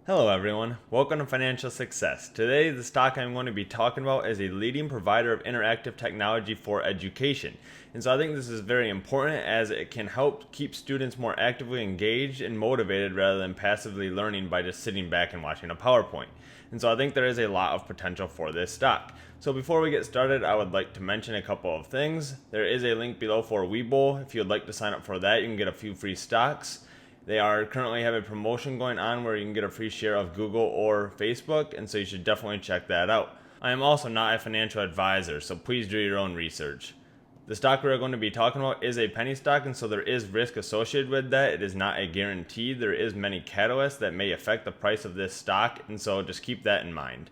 Hello everyone, welcome to Financial Success. Today the stock I'm going to be talking about is a leading provider of interactive technology for education. And so I think this is very important as it can help keep students more actively engaged and motivated rather than passively learning by just sitting back and watching a PowerPoint. And so I think there is a lot of potential for this stock. So before we get started, I would like to mention a couple of things. There is a link below for Webull. If you'd like to sign up for that, you can get a few free stocks. They are currently have a promotion going on where you can get a free share of Google or Facebook, and so you should definitely check that out. I am also not a financial advisor, so please do your own research. The stock we're going to be talking about is a penny stock, and so there is risk associated with that. It is not a guarantee. There is many catalysts that may affect the price of this stock, and so just keep that in mind.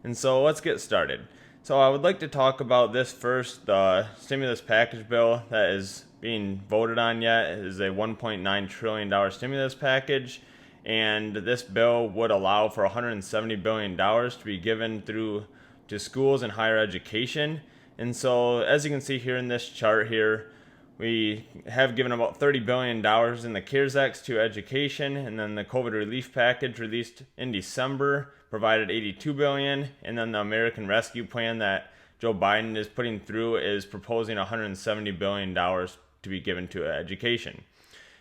And so let's get started. So I would like to talk about this first. The stimulus package bill that is being voted on yet is a $1.9 trillion stimulus package, and this bill would allow for $170 billion to be given through to schools and higher education. And so as you can see here in this chart here, we have given about $30 billion in the CARES Act to education, and then the COVID relief package released in December provided $82 billion, and then the American Rescue Plan that Joe Biden is putting through is proposing $170 billion to be given to education.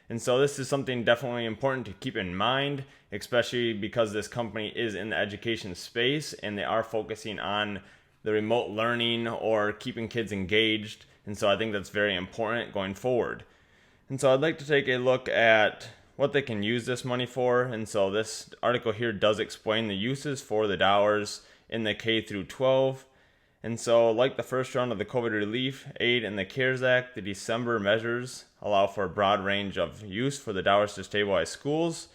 And so this is something definitely important to keep in mind, especially because this company is in the education space and they are focusing on the remote learning or keeping kids engaged. And so I think that's very important going forward. And so I'd like to take a look at what they can use this money for. And so this article here does explain the uses for the dollars in the K through 12. And so, like the first round of the COVID relief aid and the CARES Act, the December measures allow for a broad range of use for the dollars to stabilize schools.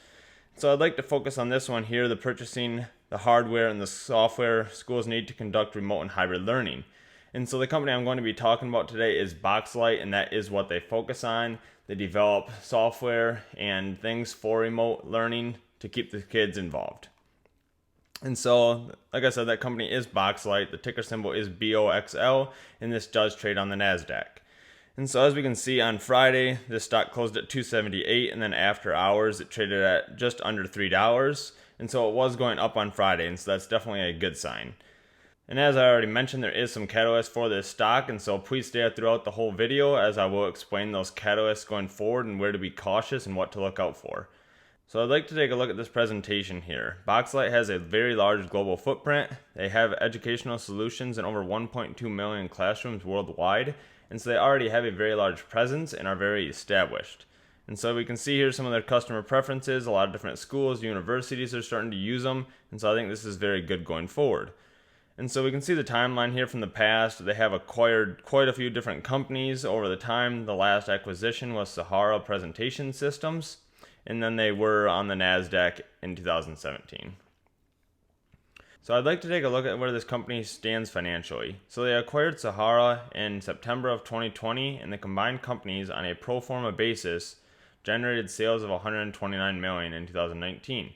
So I'd like to focus on this one here, the purchasing the hardware and the software schools need to conduct remote and hybrid learning. And so the company I'm going to be talking about today is Boxlight, and that is what they focus on. They develop software and things for remote learning to keep the kids involved. And so, like I said, that company is Boxlight. The ticker symbol is BOXL, and this does trade on the NASDAQ. And so, as we can see on Friday, this stock closed at $278, and then after hours, it traded at just under $3. And so, it was going up on Friday, and so that's definitely a good sign. And as I already mentioned, there is some catalyst for this stock, and so please stay throughout the whole video as I will explain those catalysts going forward and where to be cautious and what to look out for. So I'd like to take a look at this presentation here. Boxlight has a very large global footprint. They have educational solutions in over 1.2 million classrooms worldwide, and so they already have a very large presence and are very established. And so we can see here some of their customer preferences. A lot of different schools, universities are starting to use them, and so I think this is very good going forward. And so we can see the timeline here from the past. They have acquired quite a few different companies over the time. The last acquisition was Sahara Presentation Systems, and then they were on the NASDAQ in 2017. So I'd like to take a look at where this company stands financially. So they acquired Sahara in September of 2020, and the combined companies on a pro forma basis generated sales of $129 million in 2019.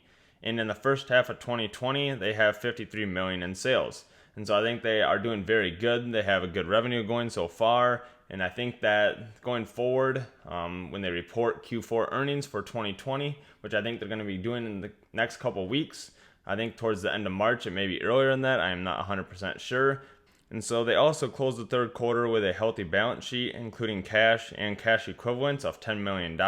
And in the first half of 2020, they have $53 million in sales. And so I think they are doing very good. They have a good revenue going so far. And I think that going forward, when they report Q4 earnings for 2020, which I think they're going to be doing in the next couple of weeks, I think towards the end of March, it may be earlier than that. I am not 100% sure. And so they also closed the third quarter with a healthy balance sheet, including cash and cash equivalents of $10 million.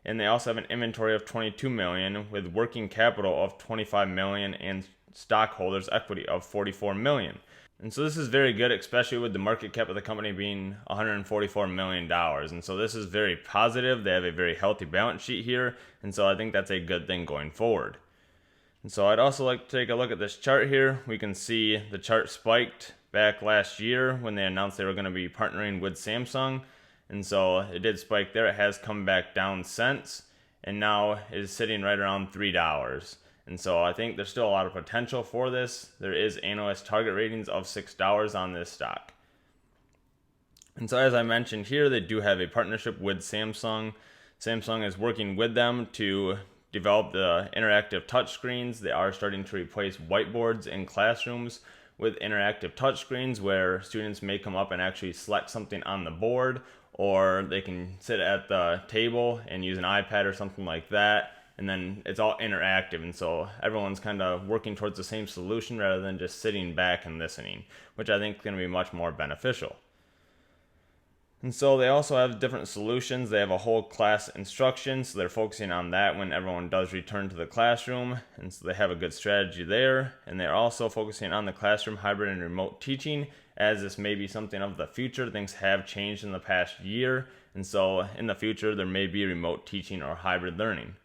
And they also have an inventory of $22 million with working capital of $25 million and stockholders' equity of $44 million. And so this is very good, especially with the market cap of the company being $144 million. And so this is very positive. They have a very healthy balance sheet here. And so I think that's a good thing going forward. And so I'd also like to take a look at this chart here. We can see the chart spiked back last year when they announced they were going to be partnering with Samsung. And so it did spike there. It has come back down since, and now it is sitting right around $3. And so I think there's still a lot of potential for this. There is analyst target ratings of $6 on this stock. And so as I mentioned here, they do have a partnership with Samsung. Samsung is working with them to develop the interactive touchscreens. They are starting to replace whiteboards in classrooms with interactive touchscreens where students may come up and actually select something on the board, or they can sit at the table and use an iPad or something like that and then it's all interactive, and so everyone's kind of working towards the same solution rather than just sitting back and listening, which I think is going to be much more beneficial. And so they also have different solutions. They have a whole class instruction, so they're focusing on that when everyone does return to the classroom, and so they have a good strategy there. And they're also focusing on the classroom, hybrid, and remote teaching, as this may be something of the future. Things have changed in the past year, and so in the future there may be remote teaching or hybrid learning.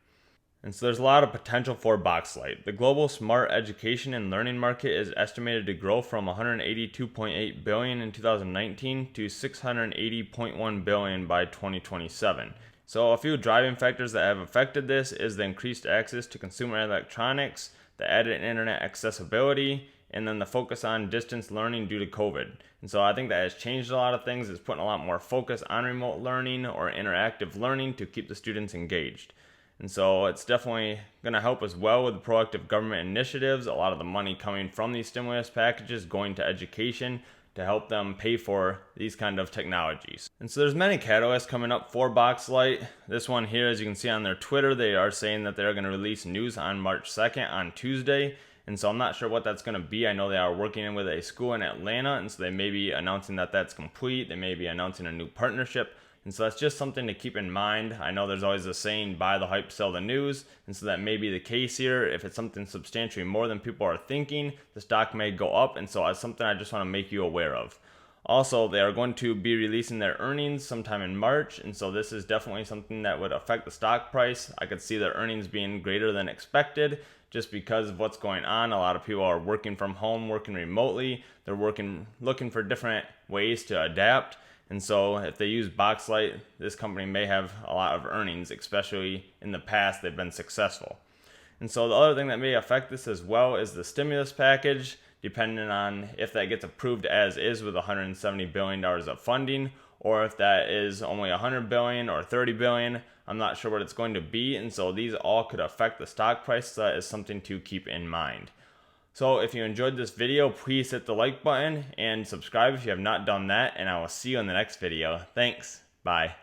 And so there's a lot of potential for Boxlight. The global smart education and learning market is estimated to grow from $182.8 billion in 2019 to $680.1 billion by 2027. So a few driving factors that have affected this is the increased access to consumer electronics, the added internet accessibility, and then the focus on distance learning due to COVID. And so I think that has changed a lot of things. It's putting a lot more focus on remote learning or interactive learning to keep the students engaged. And so it's definitely going to help as well with the proactive government initiatives. A lot of the money coming from these stimulus packages going to education to help them pay for these kind of technologies. And so there's many catalysts coming up for Boxlight. This one here, as you can see on their Twitter, they are saying that they're going to release news on March 2nd on Tuesday. And so I'm not sure what that's going to be. I know they are working with a school in Atlanta, and so they may be announcing that that's complete. They may be announcing a new partnership. And so that's just something to keep in mind. I know there's always a saying, buy the hype, sell the news. And so that may be the case here. If it's something substantially more than people are thinking, the stock may go up. And so it's something I just want to make you aware of. Also, they are going to be releasing their earnings sometime in March. And so this is definitely something that would affect the stock price. I could see their earnings being greater than expected just because of what's going on. A lot of people are working from home, working remotely. They're looking for different ways to adapt. And so if they use Boxlight, this company may have a lot of earnings, especially in the past they've been successful. And so the other thing that may affect this as well is the stimulus package, depending on if that gets approved as is with $170 billion of funding, or if that is only $100 billion or $30 billion. I'm not sure what it's going to be, and so these all could affect the stock price. So that is something to keep in mind. So if you enjoyed this video, please hit the like button and subscribe if you have not done that, and I will see you in the next video. Thanks. Bye.